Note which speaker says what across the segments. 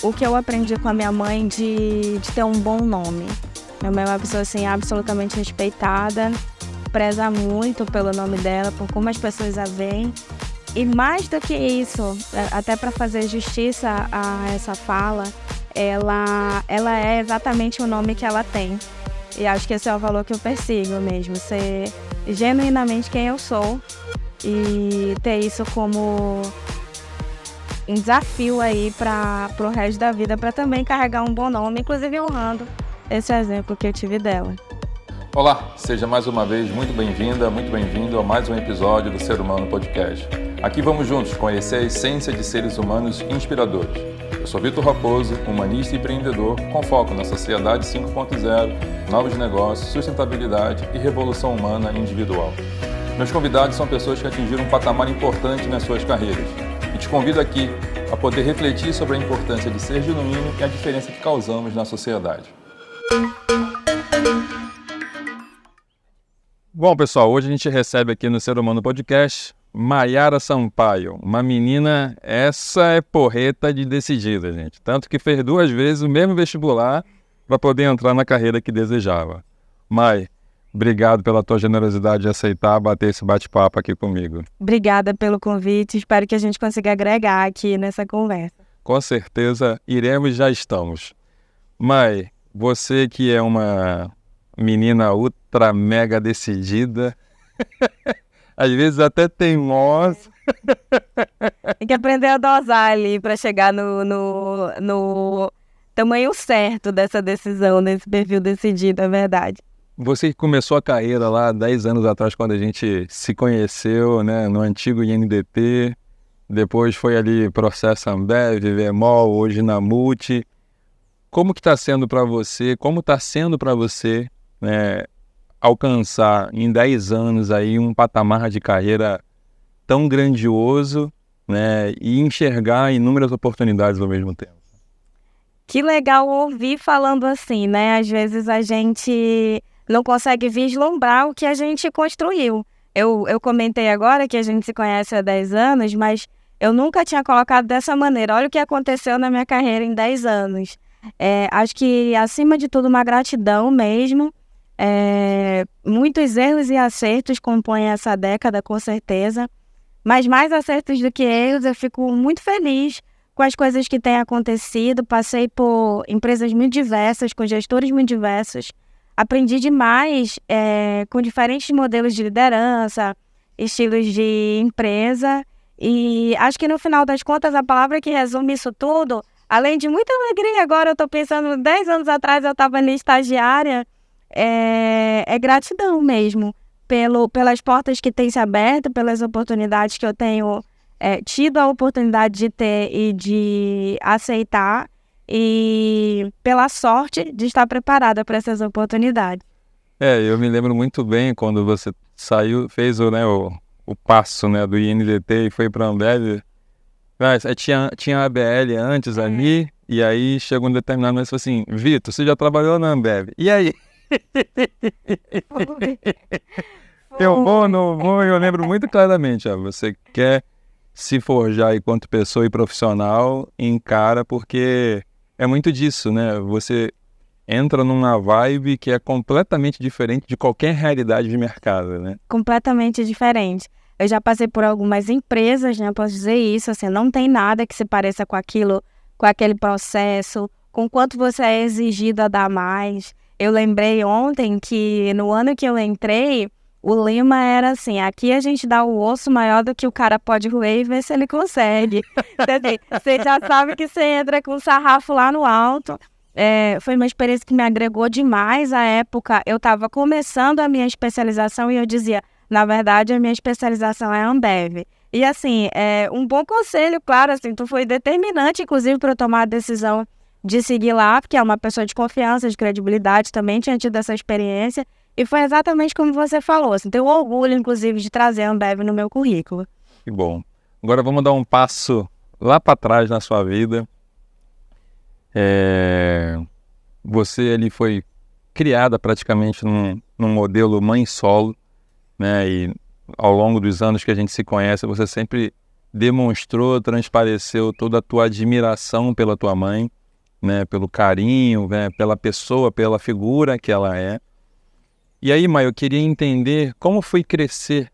Speaker 1: o que eu aprendi com a minha mãe de ter um bom nome. Minha mãe é uma pessoa assim, absolutamente respeitada, preza muito pelo nome dela, por como as pessoas a veem. E mais do que isso, até para fazer justiça a essa fala, ela é exatamente o nome que ela tem. E acho que esse é o valor que eu persigo mesmo, ser genuinamente quem eu sou e ter isso como um desafio aí para o resto da vida, para também carregar um bom nome, inclusive honrando esse exemplo que eu tive dela.
Speaker 2: Olá, seja mais uma vez muito bem-vinda, muito bem-vindo a mais um episódio do Ser Humano Podcast. Aqui vamos juntos conhecer a essência de seres humanos inspiradores. Eu sou Vitor Raposo, humanista e empreendedor com foco na Sociedade 5.0, novos negócios, sustentabilidade e revolução humana individual. Meus convidados são pessoas que atingiram um patamar importante nas suas carreiras. E te convido aqui a poder refletir sobre a importância de ser genuíno e a diferença que causamos na sociedade. Bom, pessoal, hoje a gente recebe aqui no Ser Humano Podcast Maiara Sampaio, uma menina, essa é porreta de decidida, gente. Tanto que fez 2 vezes o mesmo vestibular para poder entrar na carreira que desejava. Mai, obrigado pela tua generosidade de aceitar bater esse bate-papo aqui comigo.
Speaker 1: Obrigada pelo convite, espero que a gente consiga agregar aqui nessa conversa.
Speaker 2: Com certeza iremos e já estamos. Mai, você que é uma menina ultra mega decidida, às vezes até teimosa.
Speaker 1: Tem que aprender a dosar ali para chegar no tamanho certo dessa decisão, desse perfil decidido, é verdade.
Speaker 2: Você começou a carreira lá 10 anos atrás, quando a gente se conheceu, né, no antigo INDT, depois foi ali processo Ambev, Vemol, hoje na Multi. Como que está sendo para você, né, alcançar em 10 anos aí um patamar de carreira tão grandioso, né, e enxergar inúmeras oportunidades ao mesmo tempo?
Speaker 1: Que legal ouvir falando assim, né? Às vezes a gente não consegue vislumbrar o que a gente construiu. Eu comentei agora que a gente se conhece há 10 anos, mas eu nunca tinha colocado dessa maneira. Olha o que aconteceu na minha carreira em 10 anos. Acho que, acima de tudo, uma gratidão mesmo. Muitos erros e acertos compõem essa década, com certeza. Mas mais acertos do que erros, eu fico muito feliz com as coisas que têm acontecido. Passei por empresas muito diversas, com gestores muito diversos. Aprendi demais com diferentes modelos de liderança, estilos de empresa. E acho que, no final das contas, a palavra que resume isso tudo, além de muita alegria, agora eu estou pensando, 10 anos atrás eu estava ali estagiária, é gratidão mesmo, pelas portas que têm se aberto, pelas oportunidades que eu tenho tido a oportunidade de ter e de aceitar, e pela sorte de estar preparada para essas oportunidades.
Speaker 2: Eu me lembro muito bem quando você saiu, fez o passo, né, do INDT e foi para a Ambev. Tinha a ABL antes ali, e aí chegou um determinado momento e falou assim: Vitor, você já trabalhou na Ambev, e aí? Eu vou, não vou, eu lembro muito claramente, você quer se forjar enquanto pessoa e profissional, encara, porque é muito disso, né? Você entra numa vibe que é completamente diferente de qualquer realidade de mercado, né?
Speaker 1: Completamente diferente. Eu já passei por algumas empresas, né? Posso dizer isso, assim, não tem nada que se pareça com aquilo, com aquele processo, com quanto você é exigido a dar mais. Eu lembrei ontem que no ano que eu entrei, o lema era assim: aqui a gente dá o osso maior do que o cara pode roer e ver se ele consegue. Você já sabe que você entra com o sarrafo lá no alto. Foi uma experiência que me agregou demais. À época, eu estava começando a minha especialização e eu dizia, na verdade, a minha especialização é Ambev. E assim, um bom conselho, claro, assim, tu foi determinante, inclusive, para eu tomar a decisão de seguir lá, porque é uma pessoa de confiança, de credibilidade, também tinha tido essa experiência. E foi exatamente como você falou, assim, tenho orgulho, inclusive, de trazer a Ambev no meu currículo.
Speaker 2: Que bom. Agora vamos dar um passo lá para trás na sua vida. Você ali foi criada praticamente num modelo mãe solo, né? E ao longo dos anos que a gente se conhece, você sempre demonstrou, transpareceu toda a tua admiração pela tua mãe, né? Pelo carinho, né? Pela pessoa, pela figura que ela é. E aí, Maia, eu queria entender como foi crescer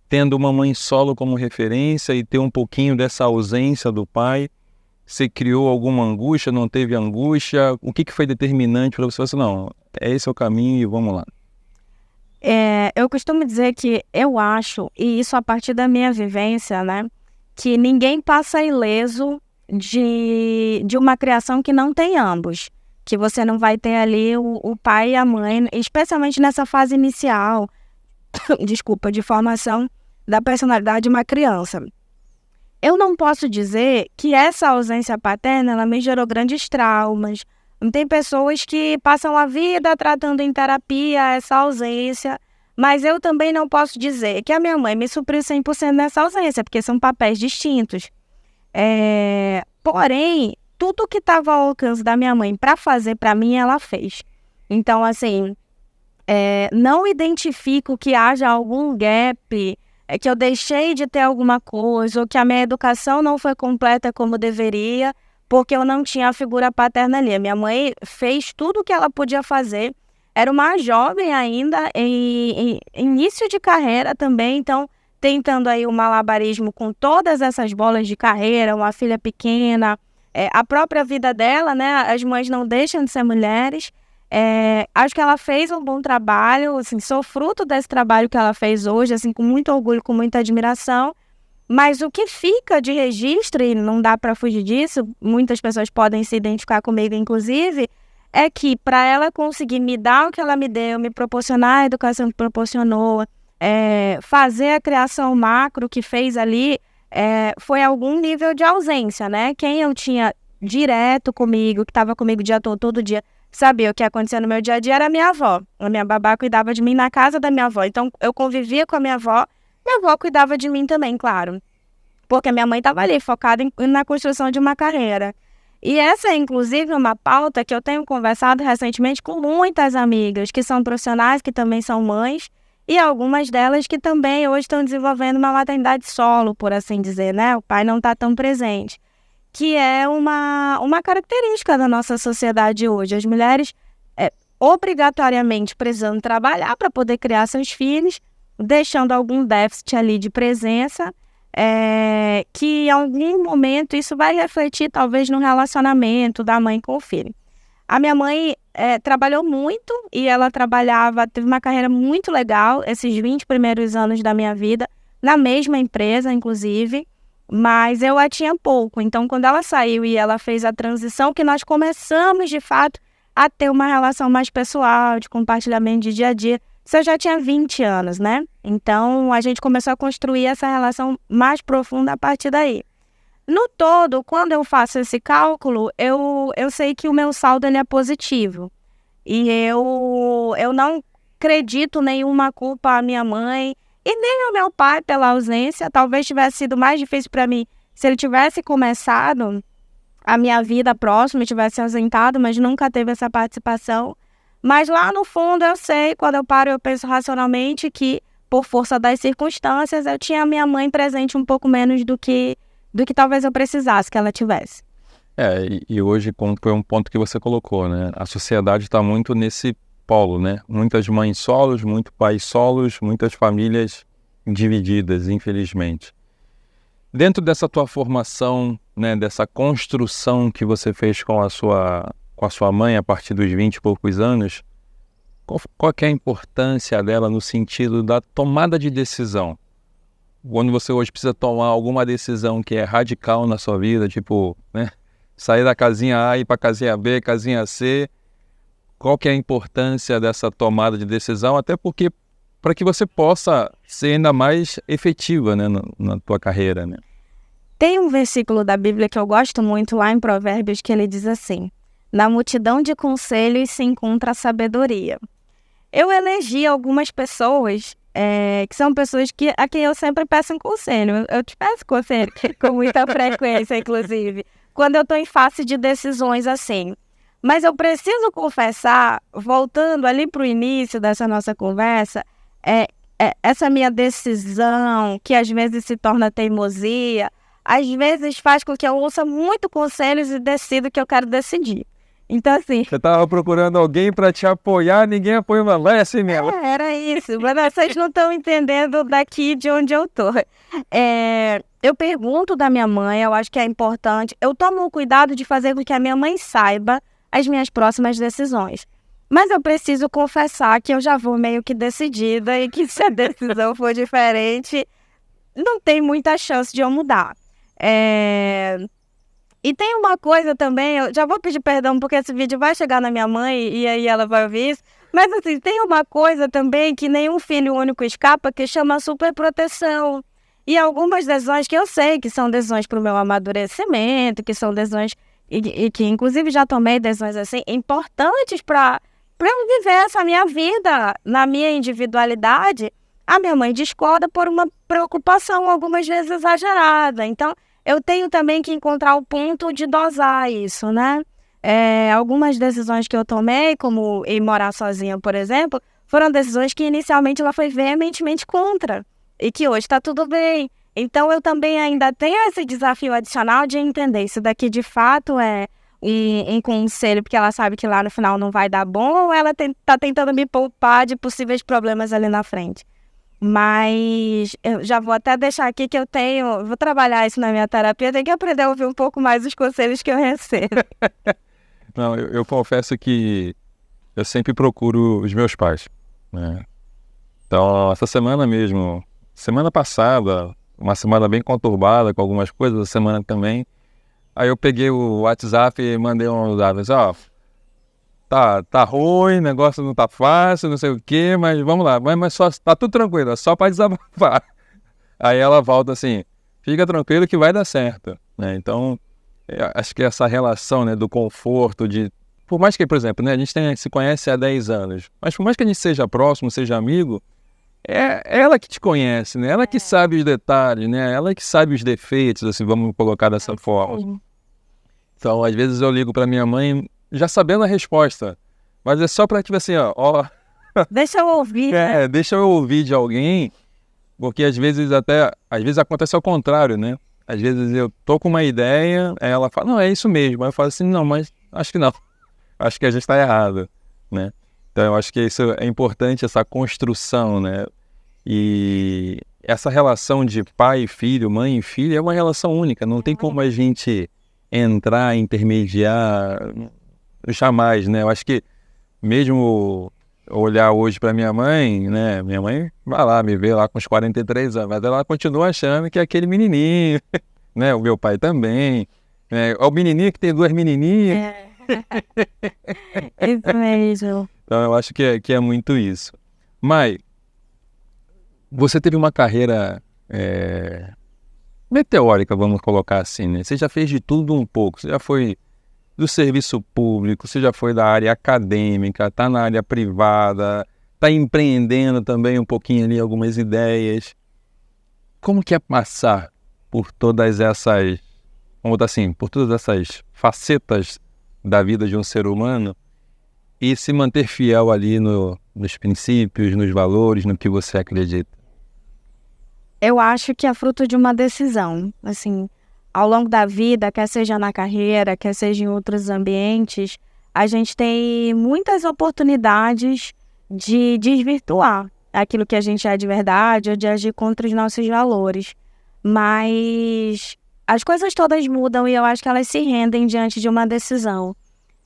Speaker 2: tendo uma mãe solo como referência e ter um pouquinho dessa ausência do pai. Você criou alguma angústia, não teve angústia? O que foi determinante para você? Você não, esse é o caminho e vamos lá.
Speaker 1: Eu costumo dizer que eu acho, e isso a partir da minha vivência, né, que ninguém passa ileso de uma criação que não tem ambos. Que você não vai ter ali o pai e a mãe, especialmente nessa fase inicial, de formação da personalidade de uma criança. Eu não posso dizer que essa ausência paterna, ela me gerou grandes traumas. Tem pessoas que passam a vida tratando em terapia essa ausência, mas eu também não posso dizer que a minha mãe me supriu 100% nessa ausência, porque são papéis distintos. Porém, tudo que estava ao alcance da minha mãe para fazer para mim, ela fez. Então, assim, não identifico que haja algum gap, que eu deixei de ter alguma coisa, ou que a minha educação não foi completa como deveria, porque eu não tinha a figura paterna ali. A minha mãe fez tudo o que ela podia fazer. Era uma jovem ainda, em início de carreira também, então tentando aí o malabarismo com todas essas bolas de carreira, uma filha pequena, a própria vida dela, né? As mães não deixam de ser mulheres. Acho que ela fez um bom trabalho, assim, sou fruto desse trabalho que ela fez hoje, assim, com muito orgulho, com muita admiração. Mas o que fica de registro, e não dá para fugir disso, muitas pessoas podem se identificar comigo, inclusive, é que para ela conseguir me dar o que ela me deu, me proporcionar a educação que proporcionou, fazer a criação macro que fez ali, foi algum nível de ausência, né? Quem eu tinha direto comigo, que estava comigo o dia todo dia, sabia o que acontecia no meu dia a dia, era a minha avó. A minha babá cuidava de mim na casa da minha avó. Então, eu convivia com a minha avó cuidava de mim também, claro. Porque a minha mãe estava ali, focada na construção de uma carreira. E essa é, inclusive, uma pauta que eu tenho conversado recentemente com muitas amigas, que são profissionais, que também são mães, e algumas delas que também hoje estão desenvolvendo uma maternidade solo, por assim dizer, né? O pai não está tão presente. Que é uma característica da nossa sociedade hoje. As mulheres obrigatoriamente precisando trabalhar para poder criar seus filhos, deixando algum déficit ali de presença, que em algum momento isso vai refletir talvez no relacionamento da mãe com o filho. A minha mãe trabalhou muito e ela teve uma carreira muito legal esses 20 primeiros anos da minha vida, na mesma empresa, inclusive, mas eu a tinha pouco. Então, quando ela saiu e ela fez a transição, que nós começamos, de fato, a ter uma relação mais pessoal, de compartilhamento de dia a dia. Isso eu já tinha 20 anos, né? Então, a gente começou a construir essa relação mais profunda a partir daí. No todo, quando eu faço esse cálculo, eu sei que o meu saldo ele é positivo. E eu não acredito nenhuma culpa à minha mãe e nem ao meu pai pela ausência. Talvez tivesse sido mais difícil para mim se ele tivesse começado a minha vida próxima e tivesse ausentado, mas nunca teve essa participação. Mas lá no fundo eu sei, quando eu paro eu penso racionalmente que por força das circunstâncias eu tinha a minha mãe presente um pouco menos do que talvez eu precisasse que ela tivesse.
Speaker 2: E hoje foi um ponto que você colocou, né? A sociedade está muito nesse polo, né? Muitas mães solos, muitos pais solos, muitas famílias divididas, infelizmente. Dentro dessa tua formação, né, dessa construção que você fez com a sua mãe a partir dos 20 e poucos anos, qual que é a importância dela no sentido da tomada de decisão? Quando você hoje precisa tomar alguma decisão que é radical na sua vida, tipo, né, sair da casinha A e ir para a casinha B, casinha C, qual que é a importância dessa tomada de decisão? Até porque para que você possa ser ainda mais efetiva, né, na tua carreira, né?
Speaker 1: Tem um versículo da Bíblia que eu gosto muito lá em Provérbios que ele diz assim: na multidão de conselhos se encontra a sabedoria. Eu elegi algumas pessoas que são pessoas a quem eu sempre peço um conselho. Eu te peço conselho com muita frequência, inclusive, quando eu estou em face de decisões assim. Mas eu preciso confessar, voltando ali para o início dessa nossa conversa, essa minha decisão, que às vezes se torna teimosia, às vezes faz com que eu ouça muito conselhos e decida o que eu quero decidir. Então, assim...
Speaker 2: Você estava procurando alguém para te apoiar, ninguém apoia, mas é assim mesmo.
Speaker 1: Era isso, mas vocês não estão entendendo daqui de onde eu tô. Eu pergunto da minha mãe, eu acho que é importante. Eu tomo o cuidado de fazer com que a minha mãe saiba as minhas próximas decisões. Mas eu preciso confessar que eu já vou meio que decidida e que se a decisão for diferente, não tem muita chance de eu mudar. E tem uma coisa também, eu já vou pedir perdão porque esse vídeo vai chegar na minha mãe e aí ela vai ouvir isso. Mas assim, tem uma coisa também que nenhum filho único escapa, que chama superproteção. E algumas decisões que eu sei que são decisões para o meu amadurecimento, que são decisões, e que inclusive já tomei decisões assim, importantes para eu viver essa minha vida na minha individualidade, a minha mãe discorda por uma preocupação algumas vezes exagerada. Então, eu tenho também que encontrar o ponto de dosar isso, né? Algumas decisões que eu tomei, como ir morar sozinha, por exemplo, foram decisões que inicialmente ela foi veementemente contra e que hoje está tudo bem. Então, eu também ainda tenho esse desafio adicional de entender se daqui de fato é em conselho, porque ela sabe que lá no final não vai dar bom, ou ela está tentando me poupar de possíveis problemas ali na frente. Mas eu já vou até deixar aqui que vou trabalhar isso na minha terapia, tenho que aprender a ouvir um pouco mais os conselhos que eu recebo.
Speaker 2: Não, eu confesso que eu sempre procuro os meus pais, né? Então, essa semana mesmo, semana passada, uma semana bem conturbada com algumas coisas, essa semana também, aí eu peguei o WhatsApp e mandei um zap, tá ruim, o negócio não tá fácil, não sei o quê, mas vamos lá, mas só, tá tudo tranquilo, é só para desabafar. Aí ela volta assim, fica tranquilo que vai dar certo, né? Então, acho que essa relação, né, do conforto, por mais que, por exemplo, né, a gente se conhece há 10 anos, mas por mais que a gente seja próximo, seja amigo, é ela que te conhece, né? Ela que sabe os detalhes, né? Ela que sabe os defeitos, assim, vamos colocar dessa forma. Então, às vezes eu ligo para minha mãe já sabendo a resposta, mas é só para, tipo assim, ó...
Speaker 1: Deixa eu ouvir, né?
Speaker 2: Deixa eu ouvir de alguém, porque às vezes acontece ao contrário, né? Às vezes eu tô com uma ideia, aí ela fala, não, é isso mesmo. Aí eu falo assim, não, mas acho que não. Acho que a gente tá errado, né? Então eu acho que isso é importante, essa construção, né? E essa relação de pai e filho, mãe e filho é uma relação única. Não tem como a gente entrar, intermediar, jamais, né? Eu acho que mesmo olhar hoje para minha mãe, né? Minha mãe vai lá, me vê lá com os 43 anos, mas ela continua achando que é aquele menininho, né? O meu pai também, né? O menininho que tem 2 menininhas.
Speaker 1: Isso mesmo.
Speaker 2: Então eu acho que é muito isso. Mai, você teve uma carreira meteórica, vamos colocar assim, né? Você já fez de tudo um pouco, você já foi do serviço público, você já foi da área acadêmica, está na área privada, está empreendendo também um pouquinho ali algumas ideias. Como que é passar por todas essas, vamos botar assim, por todas essas facetas da vida de um ser humano e se manter fiel ali nos princípios, nos valores, no que você acredita?
Speaker 1: Eu acho que é fruto de uma decisão, assim, ao longo da vida, quer seja na carreira, quer seja em outros ambientes, a gente tem muitas oportunidades de desvirtuar aquilo que a gente é de verdade ou de agir contra os nossos valores. Mas as coisas todas mudam e eu acho que elas se rendem diante de uma decisão.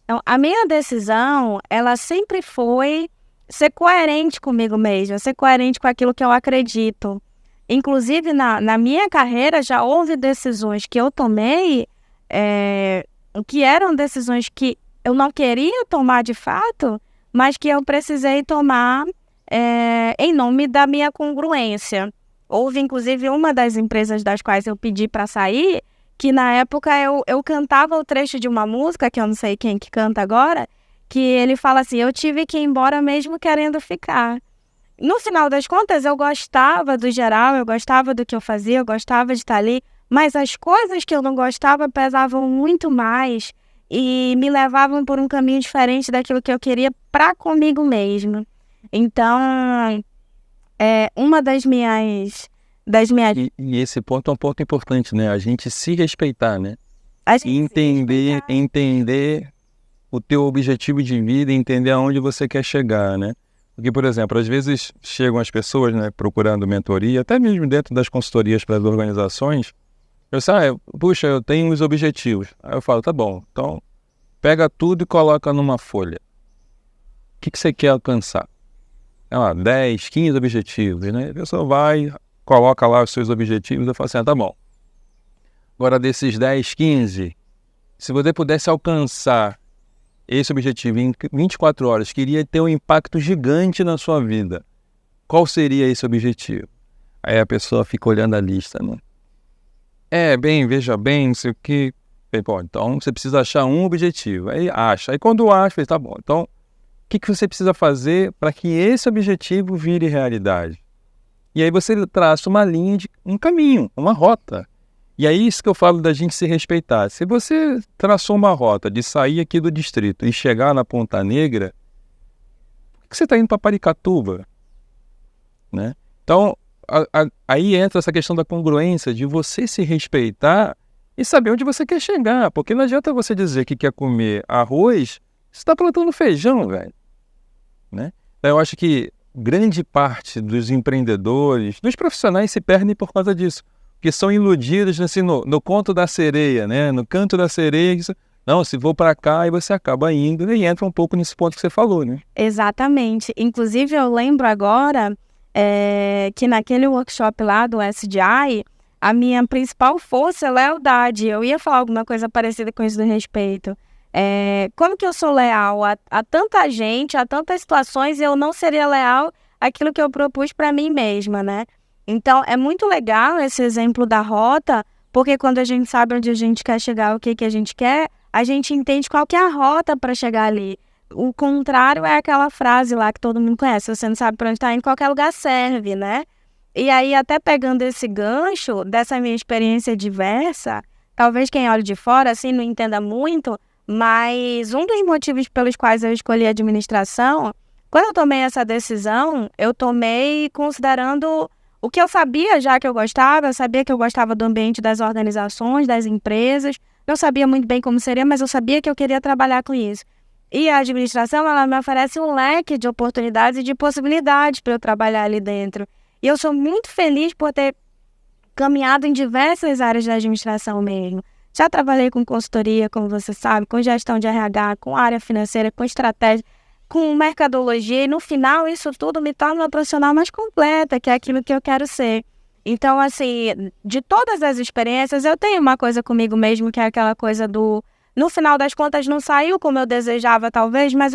Speaker 1: Então, a minha decisão, ela sempre foi ser coerente comigo mesma, ser coerente com aquilo que eu acredito. Inclusive, na minha carreira, já houve decisões que eu tomei, que eram decisões que eu não queria tomar de fato, mas que eu precisei tomar em nome da minha congruência. Houve, inclusive, uma das empresas das quais eu pedi para sair, que na época eu cantava o trecho de uma música, que eu não sei quem que canta agora, que ele fala assim, eu tive que ir embora mesmo querendo ficar. No final das contas, eu gostava do geral, eu gostava do que eu fazia, eu gostava de estar ali, mas as coisas que eu não gostava pesavam muito mais e me levavam por um caminho diferente daquilo que eu queria para comigo mesmo. Então, Uma das minhas...
Speaker 3: E esse ponto é um ponto importante, né? A gente se respeitar, né?
Speaker 1: E
Speaker 3: entender o teu objetivo de vida, entender aonde você quer chegar, né? Porque, por exemplo, às vezes chegam as pessoas, né, procurando mentoria, até mesmo dentro das consultorias para as organizações, eu sei, puxa, eu tenho os objetivos. Aí eu falo, tá bom, então pega tudo e coloca numa folha. O que você quer alcançar? 10, 15 objetivos, né? A pessoa vai, coloca lá os seus objetivos, eu falo assim, tá bom. Agora, desses 10, 15, se você pudesse alcançar esse objetivo em 24 horas, queria ter um impacto gigante na sua vida, qual seria esse objetivo? Aí a pessoa fica olhando a lista, né? Veja bem, não sei o que. Bom, então você precisa achar um objetivo. Aí acha. Aí quando acha, tá bom. Então, o que você precisa fazer para que esse objetivo vire realidade? E aí você traça uma linha, um caminho, uma rota. E aí isso que eu falo da gente se respeitar. Se você traçou uma rota de sair aqui do distrito e chegar na Ponta Negra, por que você está indo para Paricatuba? Né? Então, aí entra essa questão da congruência, de você se respeitar e saber onde você quer chegar. Porque não adianta você dizer que quer comer arroz, você está plantando feijão, velho. Né? Então, eu acho que grande parte dos empreendedores, dos profissionais se perdem por causa disso. Porque são iludidos assim, no conto da sereia, né? No canto da sereia. Não, se vou para cá, e você acaba indo e entra um pouco nesse ponto que você falou, né?
Speaker 1: Exatamente. Inclusive, eu lembro agora que naquele workshop lá do SDI, a minha principal força é lealdade. Eu ia falar alguma coisa parecida com isso do respeito. Como que eu sou leal a tanta gente, a tantas situações, e eu não seria leal àquilo que eu propus para mim mesma, né? Então, é muito legal esse exemplo da rota, porque quando a gente sabe onde a gente quer chegar, o que a gente quer, a gente entende qual que é a rota para chegar ali. O contrário é aquela frase lá que todo mundo conhece, você não sabe para onde está indo, qualquer lugar serve, né? E aí, até pegando esse gancho dessa minha experiência diversa, talvez quem olhe de fora, assim, não entenda muito, mas um dos motivos pelos quais eu escolhi a administração, quando eu tomei essa decisão, eu tomei considerando o que eu sabia já que eu sabia que eu gostava do ambiente das organizações, das empresas, não sabia muito bem como seria, mas eu sabia que eu queria trabalhar com isso. E a administração, ela me oferece um leque de oportunidades e de possibilidades para eu trabalhar ali dentro. E eu sou muito feliz por ter caminhado em diversas áreas da administração mesmo. Já trabalhei com consultoria, como você sabe, com gestão de RH, com área financeira, com estratégia, com mercadologia, e no final isso tudo me torna uma profissional mais completa, que é aquilo que eu quero ser. Então, assim, de todas as experiências, eu tenho uma coisa comigo mesmo, que é aquela coisa do... No final das contas, não saiu como eu desejava, talvez, mas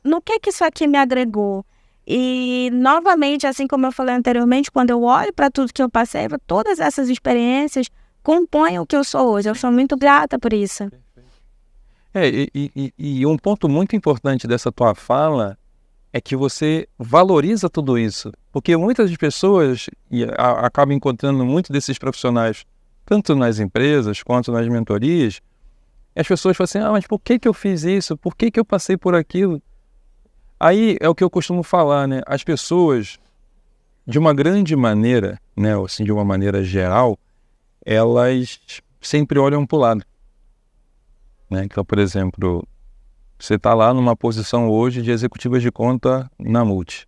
Speaker 1: no que isso aqui me agregou? E, novamente, assim como eu falei anteriormente, quando eu olho para tudo que eu passei, todas essas experiências compõem o que eu sou hoje. Eu sou muito grata por isso.
Speaker 3: E um ponto muito importante dessa tua fala é que você valoriza tudo isso. Porque muitas pessoas acabam encontrando muitos desses profissionais, tanto nas empresas quanto nas mentorias, e as pessoas falam assim, mas por que eu fiz isso? Por que eu passei por aquilo? Aí é o que eu costumo falar, né? As pessoas, de uma grande maneira, né, assim, de uma maneira geral, elas sempre olham para o lado. Né? Então, por exemplo, você está lá numa posição hoje de executiva de conta na Multi.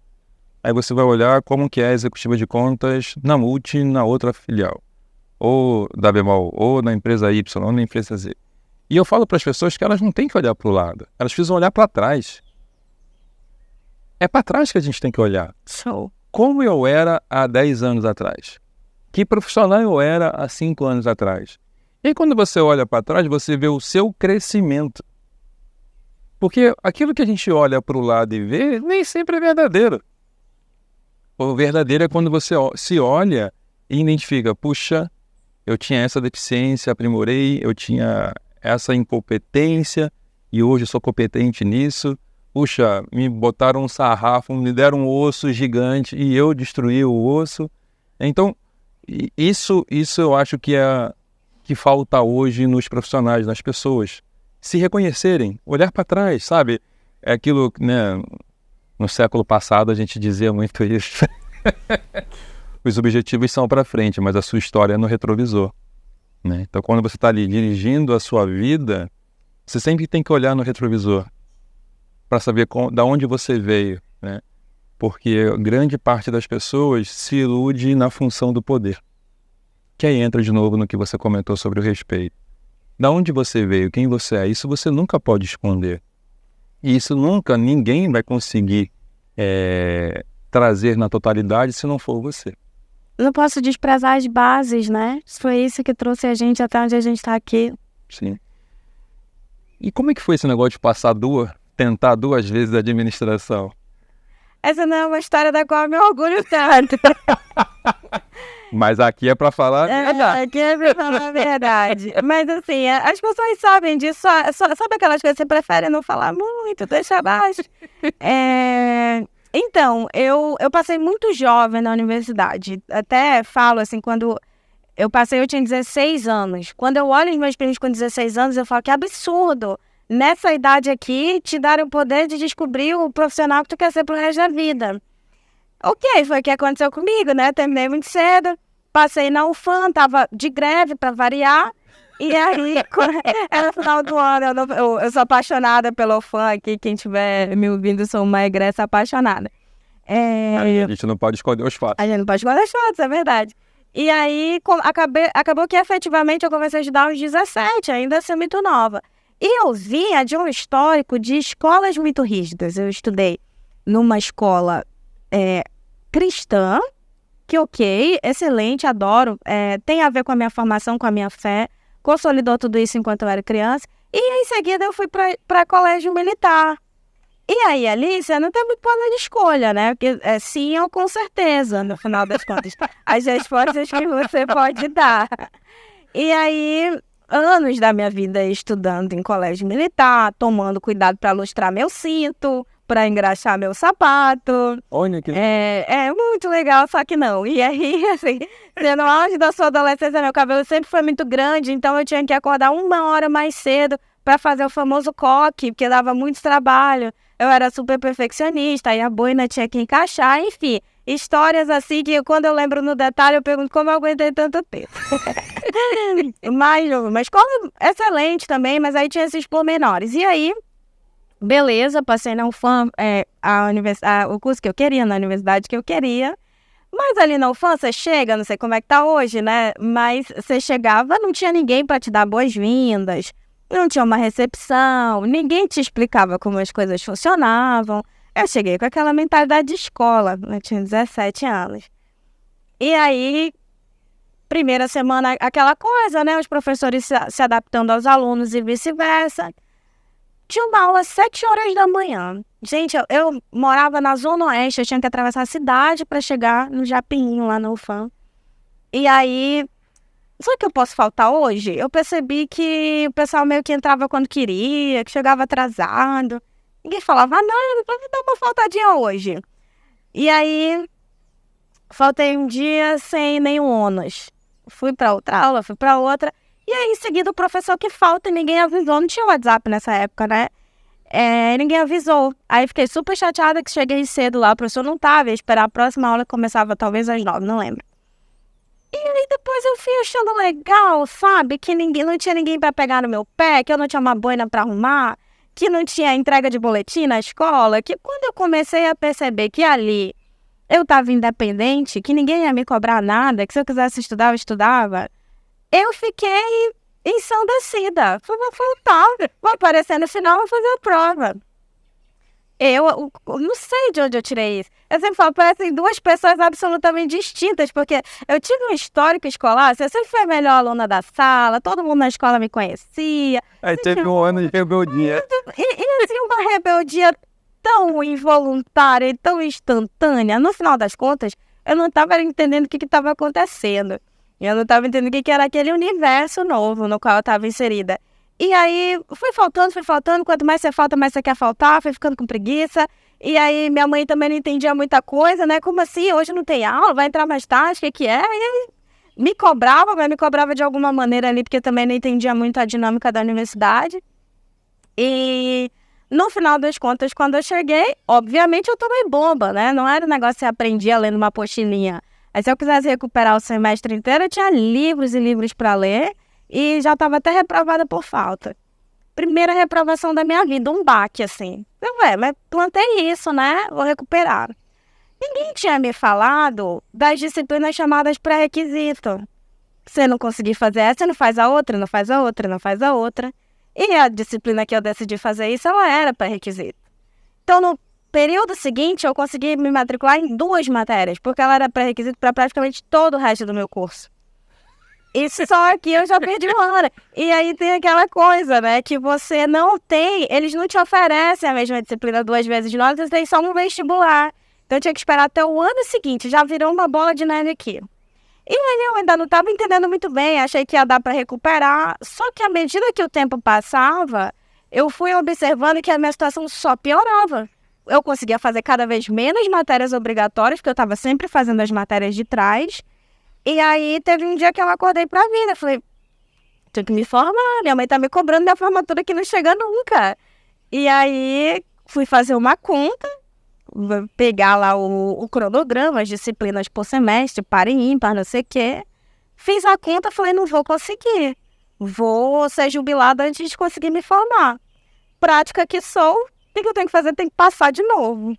Speaker 3: Aí você vai olhar como que é a executiva de contas na Multi, na outra filial. Ou da Bemol, ou na empresa Y, ou na empresa Z. E eu falo para as pessoas que elas não têm que olhar para o lado. Elas precisam olhar para trás. É para trás que a gente tem que olhar. Como eu era há 10 anos atrás? Que profissional eu era há 5 anos atrás? E aí, quando você olha para trás, você vê o seu crescimento. Porque aquilo que a gente olha para o lado e vê, nem sempre é verdadeiro. O verdadeiro é quando você se olha e identifica, puxa, eu tinha essa deficiência, aprimorei, eu tinha essa incompetência e hoje eu sou competente nisso. Puxa, me botaram um sarrafo, me deram um osso gigante e eu destruí o osso. Então, isso eu acho que é que falta hoje nos profissionais, nas pessoas. Se reconhecerem, olhar para trás, sabe? É aquilo, né? No século passado a gente dizia muito isso. Os objetivos são para frente, mas a sua história é no retrovisor, né? Então, quando você está ali dirigindo a sua vida, você sempre tem que olhar no retrovisor para saber da onde você veio, né? Porque grande parte das pessoas se ilude na função do poder. Que aí entra de novo no que você comentou sobre o respeito. Da onde você veio, quem você é, isso você nunca pode esconder. E isso ninguém vai conseguir trazer na totalidade se não for você.
Speaker 1: Não posso desprezar as bases, né? Foi isso que trouxe a gente até onde a gente está aqui.
Speaker 3: Sim. E como é que foi esse negócio de tentar 2 vezes a administração?
Speaker 1: Essa não é uma história da qual eu me orgulho tanto.
Speaker 3: Mas aqui é para falar a verdade.
Speaker 1: Aqui é para falar a verdade. Mas assim, as pessoas sabem disso. Sabe aquelas coisas que você prefere não falar muito, deixa abaixo? Então, eu passei muito jovem na universidade. Até falo assim, quando eu passei, eu tinha 16 anos. Quando eu olho os meus primos com 16 anos, eu falo que absurdo. Nessa idade aqui, te darem o poder de descobrir o profissional que tu quer ser pro resto da vida. Ok, foi o que aconteceu comigo, né? Terminei muito cedo, passei na UFAM, tava de greve pra variar. E aí, era final do ano, eu sou apaixonada pela UFAM aqui, quem estiver me ouvindo, sou uma egressa apaixonada.
Speaker 3: A gente não pode esconder os fatos.
Speaker 1: A gente não pode esconder os fatos, é verdade. E aí, acabou que efetivamente eu comecei a estudar aos 17, ainda assim muito nova. E eu vinha de um histórico de escolas muito rígidas. Eu estudei numa escola cristã, que ok, excelente, adoro, tem a ver com a minha formação, com a minha fé, consolidou tudo isso enquanto eu era criança, e em seguida eu fui para colégio militar. E aí, ali, você não tem muito poder de escolha, né? Porque sim ou com certeza, no final das contas, as respostas que você pode dar. E aí, anos da minha vida estudando em colégio militar, tomando cuidado para lustrar meu cinto, para engraxar meu sapato.
Speaker 3: Olha que...
Speaker 1: É muito legal, só que não. E aí, assim, no auge da sua adolescência, meu cabelo sempre foi muito grande, então eu tinha que acordar 1 hora mais cedo para fazer o famoso coque, porque dava muito trabalho. Eu era super perfeccionista, aí a boina tinha que encaixar, enfim. Histórias assim que quando eu lembro no detalhe, eu pergunto como eu aguentei tanto tempo. Mas uma escola excelente também, mas aí tinha esses pormenores. E aí, beleza, passei na UFAM, o curso que eu queria, na universidade que eu queria. Mas ali na UFAM, você chega, não sei como é que tá hoje, né? Mas você chegava, não tinha ninguém para te dar boas-vindas, não tinha uma recepção, ninguém te explicava como as coisas funcionavam. Eu cheguei com aquela mentalidade de escola, eu tinha 17 anos. E aí, primeira semana, aquela coisa, né? Os professores se adaptando aos alunos e vice-versa. Tinha uma aula às 7 horas da manhã. Gente, eu morava na Zona Oeste, eu tinha que atravessar a cidade para chegar no Japinho, lá na UFAM. E aí, sabe o que eu posso faltar hoje? Eu percebi que o pessoal meio que entrava quando queria, que chegava atrasado. Ninguém falava, não, vou dar uma faltadinha hoje. E aí, faltei um dia sem nenhum ônus. Fui para outra aula, fui para outra. E aí, em seguida, o professor que falta, ninguém avisou. Não tinha WhatsApp nessa época, né? Ninguém avisou. Aí, fiquei super chateada que cheguei cedo lá. O professor não tava, ia esperar a próxima aula que começava talvez às 9, não lembro. E aí, depois eu fui achando legal, sabe? Que não tinha ninguém para pegar no meu pé, que eu não tinha uma boina para arrumar, que não tinha entrega de boletim na escola, que quando eu comecei a perceber que ali eu estava independente, que ninguém ia me cobrar nada, que se eu quisesse estudar, eu estudava, eu fiquei ensandecida. Vou faltar, vou aparecer no final, vou fazer a prova. Eu não sei de onde eu tirei isso. Eu sempre falo, parecem 2 pessoas absolutamente distintas, porque eu tive um histórico escolar, eu sempre fui a melhor aluna da sala, todo mundo na escola me conhecia.
Speaker 3: Aí teve um ano de rebeldia.
Speaker 1: E assim, uma rebeldia tão involuntária e tão instantânea. No final das contas, eu não estava entendendo o que estava acontecendo. Eu não estava entendendo o que era aquele universo novo no qual eu estava inserida. E aí, foi faltando. Quanto mais você falta, mais você quer faltar. Fui ficando com preguiça. E aí, minha mãe também não entendia muita coisa, né? Como assim? Hoje não tem aula? Vai entrar mais tarde? O que é? E aí, me cobrava, mas me cobrava de alguma maneira ali, porque também não entendia muito a dinâmica da universidade. E no final das contas, quando eu cheguei, obviamente eu tomei bomba, né? Não era um negócio que você aprendia lendo uma apostilinha. Aí se eu quisesse recuperar o semestre inteiro, eu tinha livros e livros para ler e já estava até reprovada por falta. Primeira reprovação da minha vida, um baque, assim. Mas plantei isso, né? Vou recuperar. Ninguém tinha me falado das disciplinas chamadas pré-requisito. Se não conseguir fazer essa, não faz a outra, não faz a outra, não faz a outra. E a disciplina que eu decidi fazer isso, ela era pré-requisito. Então, no período seguinte, eu consegui me matricular em 2 matérias, porque ela era pré-requisito para praticamente todo o resto do meu curso. Isso só aqui eu já perdi uma hora. E aí tem aquela coisa, né, que você não tem, eles não te oferecem a mesma disciplina 2 vezes de nós, você tem só um vestibular. Então eu tinha que esperar até o ano seguinte, já virou uma bola de neve aqui. E aí eu ainda não estava entendendo muito bem, achei que ia dar para recuperar, só que à medida que o tempo passava, eu fui observando que a minha situação só piorava. Eu conseguia fazer cada vez menos matérias obrigatórias, porque eu estava sempre fazendo as matérias de trás. E aí teve um dia que eu acordei para a vida, falei, tenho que me formar, minha mãe tá me cobrando minha formatura que não chega nunca. E aí fui fazer uma conta, pegar lá o cronograma, as disciplinas por semestre, par e ímpar, não sei o quê. Fiz a conta, falei, não vou conseguir. Vou ser jubilada antes de conseguir me formar. Prática que sou, o que eu tenho que fazer? Tenho que passar de novo.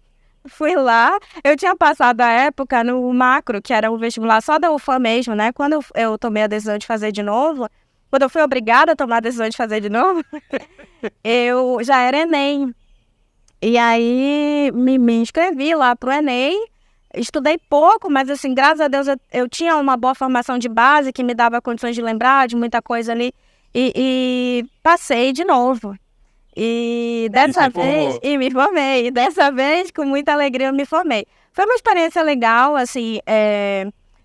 Speaker 1: Fui lá, eu tinha passado a época no macro, que era o vestibular só da UFAM mesmo, né? Quando eu tomei a decisão de fazer de novo, quando eu fui obrigada a tomar a decisão de fazer de novo, eu já era Enem. E aí me inscrevi lá pro Enem, estudei pouco, mas assim, graças a Deus eu tinha uma boa formação de base que me dava condições de lembrar de muita coisa ali e passei de novo. E dessa vez, e me formei, e dessa vez com muita alegria eu me formei. Foi uma experiência legal, assim,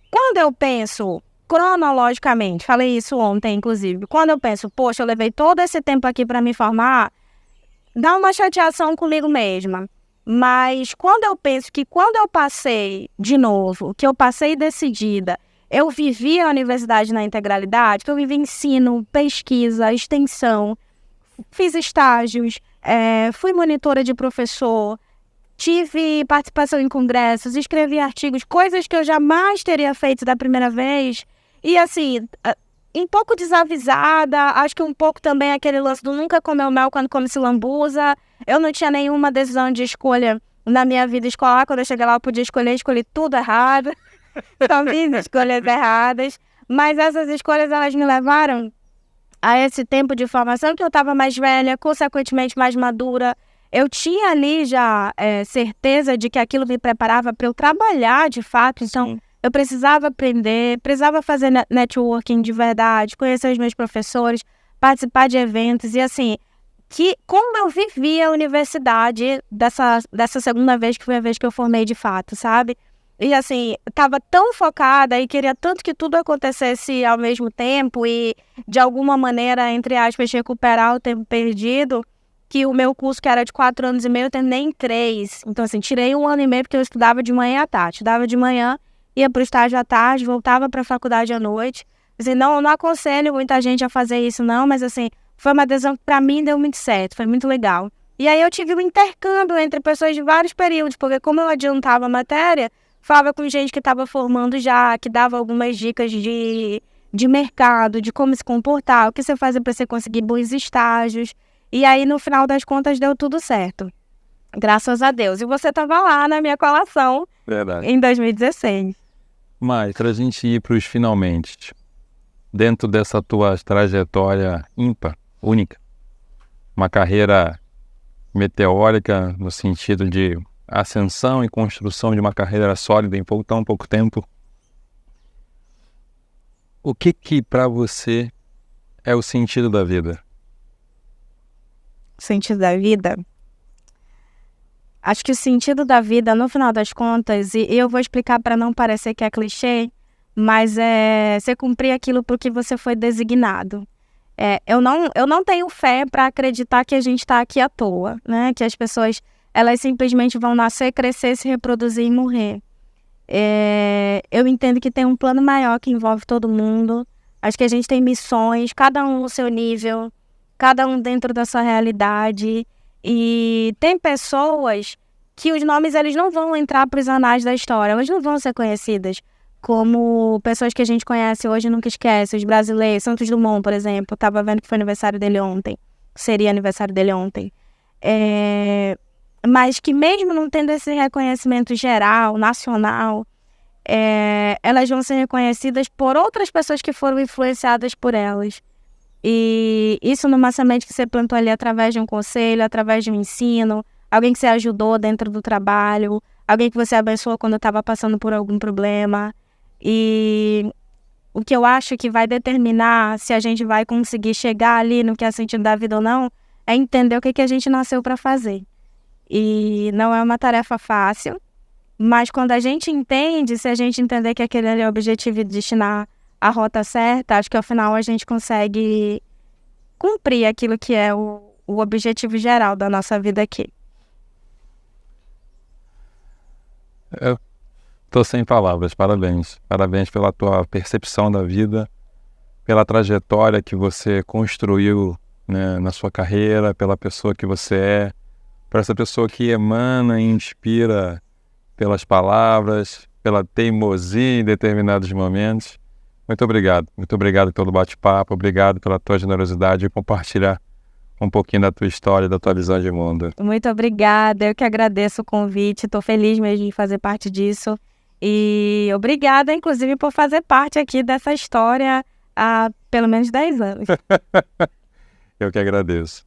Speaker 1: quando eu penso cronologicamente, falei isso ontem inclusive, quando eu penso, poxa, eu levei todo esse tempo aqui para me formar, dá uma chateação comigo mesma. Mas quando eu penso que quando eu passei de novo, que eu passei decidida, eu vivi a universidade na integralidade, que eu vivi ensino, pesquisa, extensão, fiz estágios, fui monitora de professor, tive participação em congressos, escrevi artigos, coisas que eu jamais teria feito da primeira vez. E assim, um pouco desavisada, acho que um pouco também aquele lance do nunca comeu mel quando come-se lambuza. Eu não tinha nenhuma decisão de escolha na minha vida escolar. Quando eu cheguei lá, eu podia escolhi tudo errado. Só fiz escolhas erradas. Mas essas escolhas, elas me levaram a esse tempo de formação que eu estava mais velha, consequentemente mais madura. Eu tinha ali já certeza de que aquilo me preparava para eu trabalhar de fato. Então, eu precisava aprender, precisava fazer networking de verdade, conhecer os meus professores, participar de eventos. E assim, como eu vivia a universidade dessa segunda vez, que foi a vez que eu formei de fato, sabe? E assim, estava tão focada e queria tanto que tudo acontecesse ao mesmo tempo e, de alguma maneira, entre aspas, recuperar o tempo perdido, que o meu curso, que era de 4 anos e meio, eu terminei em 3. Então, assim, tirei 1 ano e meio porque eu estudava de manhã à tarde. Estudava de manhã, ia para o estágio à tarde, voltava para a faculdade à noite. Assim, não aconselho muita gente a fazer isso, não, mas assim, foi uma decisão que para mim deu muito certo, foi muito legal. E aí eu tive um intercâmbio entre pessoas de vários períodos, porque como eu adiantava a matéria, falava com gente que estava formando já, que dava algumas dicas de mercado, de como se comportar, o que você faz para você conseguir bons estágios. E aí, no final das contas, deu tudo certo. Graças a Deus. E você estava lá na minha colação.
Speaker 3: Verdade.
Speaker 1: Em 2016.
Speaker 3: Mas, para a gente ir para os finalmente, dentro dessa tua trajetória ímpar, única, uma carreira meteórica no sentido de ascensão e construção de uma carreira sólida em tão pouco tempo, o que para você é o sentido da vida?
Speaker 1: Sentido da vida? Acho que o sentido da vida, no final das contas, e eu vou explicar para não parecer que é clichê, mas é você cumprir aquilo por que você foi designado. Eu não tenho fé para acreditar que a gente está aqui à toa, né? Que as pessoas, elas simplesmente vão nascer, crescer, se reproduzir e morrer. Eu entendo que tem um plano maior que envolve todo mundo. Acho que a gente tem missões, cada um no seu nível, cada um dentro da sua realidade. E tem pessoas que os nomes eles não vão entrar para os anais da história, elas não vão ser conhecidas como pessoas que a gente conhece hoje e nunca esquece, os brasileiros. Santos Dumont, por exemplo, eu estava vendo que foi aniversário dele ontem, seria aniversário dele ontem. Mas que mesmo não tendo esse reconhecimento geral, nacional, elas vão ser reconhecidas por outras pessoas que foram influenciadas por elas. E isso numa semente que você plantou ali através de um conselho, através de um ensino, alguém que você ajudou dentro do trabalho, alguém que você abençoou quando estava passando por algum problema. E o que eu acho que vai determinar se a gente vai conseguir chegar ali no que é sentido da vida ou não, é entender o que a gente nasceu para fazer. E não é uma tarefa fácil, mas quando a gente entende, se a gente entender que aquele ali é o objetivo e destinar a rota certa, acho que ao final a gente consegue cumprir aquilo que é o objetivo geral da nossa vida aqui.
Speaker 3: Eu tô sem palavras, parabéns. Parabéns pela tua percepção da vida, pela trajetória que você construiu, né, na sua carreira, pela pessoa que você é, por essa pessoa que emana e inspira pelas palavras, pela teimosia em determinados momentos. Muito obrigado pelo bate-papo, obrigado pela tua generosidade e compartilhar um pouquinho da tua história, da tua visão de mundo.
Speaker 1: Muito obrigada, eu que agradeço o convite, estou feliz mesmo de fazer parte disso. E obrigada, inclusive, por fazer parte aqui dessa história há pelo menos 10 anos.
Speaker 3: Eu que agradeço.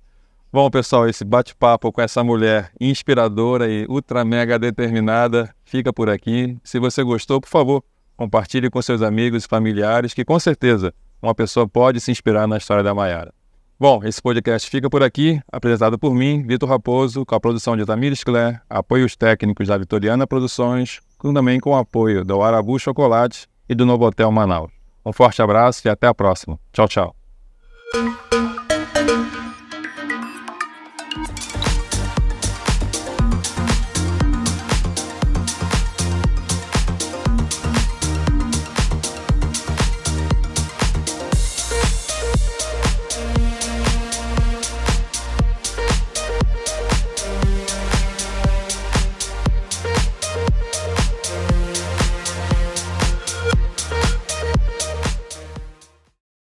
Speaker 3: Bom, pessoal, esse bate-papo com essa mulher inspiradora e ultra mega determinada fica por aqui. Se você gostou, por favor, compartilhe com seus amigos e familiares, que com certeza uma pessoa pode se inspirar na história da Mayara. Bom, esse podcast fica por aqui, apresentado por mim, Vitor Raposo, com a produção de Tamires Cler, apoios técnicos da Vitoriana Produções, também com o apoio do Arabu Chocolate e do Novotel Manaus. Um forte abraço e até a próxima. Tchau, tchau.